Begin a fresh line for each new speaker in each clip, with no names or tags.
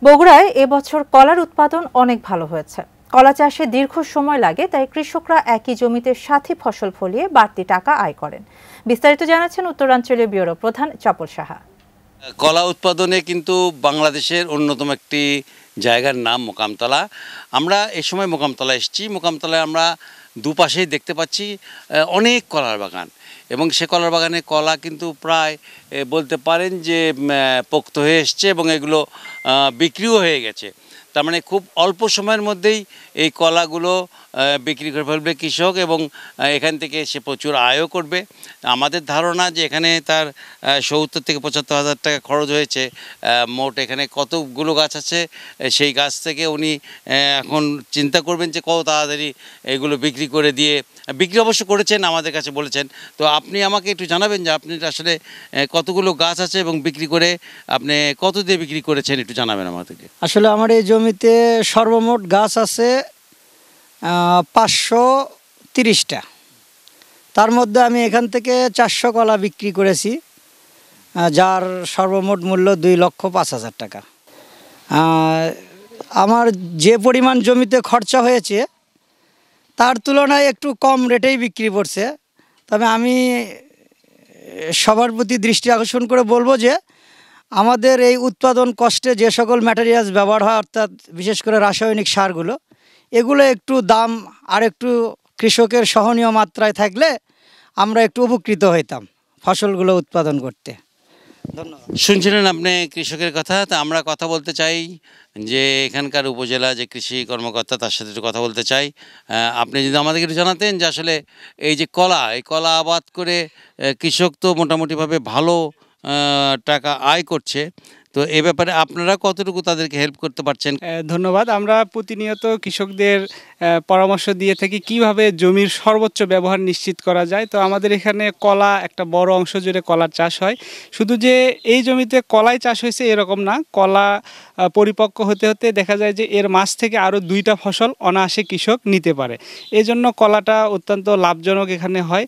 বগুড়ায় এবছর কলার উৎপাদন অনেক ভালো হয়েছে। কলা চাষে দীর্ঘ সময় লাগে, তাই কৃষকরা একই জমিতে সাথী ফসল ফলিয়ে বাড়তি টাকা আয় করেন। বিস্তারিত জানাচ্ছেন উত্তরাঞ্চলীয় ব্যুরো প্রধান চপল সাহা।
কলা উৎপাদনে কিন্তু বাংলাদেশের অন্যতম একটি জায়গার নাম মোকামতলা। আমরা এ সময় মোকামতলা এসেছি। মোকামতলায় আমরা দুপাশেই দেখতে পাচ্ছি অনেক কলার বাগান, এবং সে কলার বাগানে কলা কিন্তু প্রায় বলতে পারেন যে পোক্ত হয়ে এসছে, এবং এগুলো বিক্রিও হয়ে গেছে। তার মানে খুব অল্প সময়ের মধ্যেই এই কলাগুলো বিক্রি করে ফেলবে কৃষক, এবং এখান থেকে সে প্রচুর আয়ও করবে। আমাদের ধারণা যে এখানে তার ৭০ থেকে ৭৫ হাজার টাকা খরচ হয়েছে। মোট এখানে কতগুলো গাছ আছে, সেই গাছ থেকে উনি এখন চিন্তা করবেন যে কত তাড়াতাড়ি এগুলো বিক্রি করে দিয়ে, বিক্রি অবশ্য করেছেন, আমাদের কাছে বলেছেন। তো আপনি আমাকে একটু জানাবেন যে আপনি আসলে কতগুলো গাছ আছে এবং বিক্রি করে আপনি কত দিয়ে বিক্রি করেছেন, একটু জানাবেন আমাদেরকে।
আসলে আমার এই জমিতে সর্বমোট গাছ আছে ৫৩০টা। তার মধ্যে আমি এখান থেকে ৪০০ কলা বিক্রি করেছি, যার সর্বমোট মূল্য ২,৫০,০০০ টাকা। আমার যে পরিমাণ জমিতে খরচা হয়েছে তার তুলনায় একটু কম রেটেই বিক্রি করছে। তবে আমি সবার প্রতি দৃষ্টি আকর্ষণ করে বলবো যে আমাদের এই উৎপাদন কষ্টে যে সকল ম্যাটেরিয়ালস ব্যবহার হয়, অর্থাৎ বিশেষ করে রাসায়নিক সারগুলো, এগুলো একটু দাম আর একটু কৃষকের সহনীয় মাত্রায় থাকলে আমরা একটু উপকৃত হইতাম ফসলগুলো উৎপাদন করতে। ধন্যবাদ।
শুনছিলেন আপনি কৃষকের কথা। তা আমরা কথা বলতে চাই যে এখানকার উপজেলা যে কৃষি কর্মকর্তা, তার সাথে একটু কথা বলতে চাই। আপনি যদি আমাদেরকে একটু জানাতেন যে আসলে এই যে এই কলা আবাদ করে কৃষক তো মোটামুটিভাবে ভালো টাকা আয় করছে, তো এ ব্যাপারে আপনারা কতটুকু তাদেরকে হেল্প করতে পারছেন?
ধন্যবাদ। আমরা প্রতিনিয়ত কৃষকদের পরামর্শ দিয়ে থাকি কিভাবে জমির সর্বোচ্চ ব্যবহার নিশ্চিত করা যায়। তো আমাদের এখানে কলা একটা বড় অংশ জুড়ে কলার চাষ হয়। শুধু যে এই জমিতে কলাই চাষ হয়েছে এরকম না, কলা পরিপক্ক হতে হতে দেখা যায় যে এর মাছ থেকে আরও ২টা ফসল অনায়াসে কৃষক নিতে পারে। এই জন্য কলাটা অত্যন্ত লাভজনক এখানে হয়।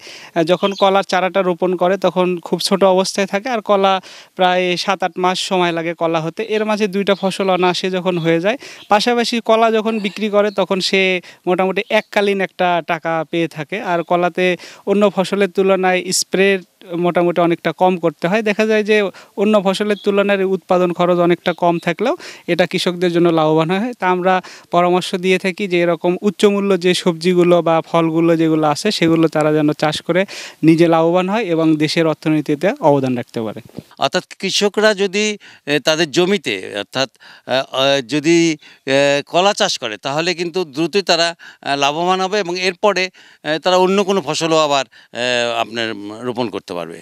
যখন কলার চারাটা রোপণ করে তখন খুব ছোট অবস্থায় থাকে, আর কলা প্রায় ৭-৮ মাস সময় লাগে কলা হতে। এর মাঝে ২টা ফসল অনায়াসে যখন হয়ে যায়, পাশাপাশি কলা যখন বিক্রি করে তখন সে মোটামুটি এককালীন একটা টাকা পেয়ে থাকে। আর কলাতে অন্য ফসলের তুলনায় স্প্রে মোটামুটি অনেকটা কম করতে হয়। দেখা যায় যে অন্য ফসলের তুলনায় উৎপাদন খরচ অনেকটা কম থাকলেও এটা কৃষকদের জন্য লাভবান হয়। তা আমরা পরামর্শ দিয়ে থাকি যে এরকম উচ্চমূল্য যে সবজিগুলো বা ফলগুলো যেগুলো আছে সেগুলো তারা যেন চাষ করে নিজে লাভবান হয় এবং দেশের অর্থনীতিতে অবদান রাখতে পারে।
অর্থাৎ কৃষকরা যদি তাদের জমিতে, অর্থাৎ যদি কলা চাষ করে, তাহলে কিন্তু দ্রুতই তারা লাভবান হবে, এবং এরপরে তারা অন্য কোনো ফসলও আবার আপনার রোপণ করতে পারবে।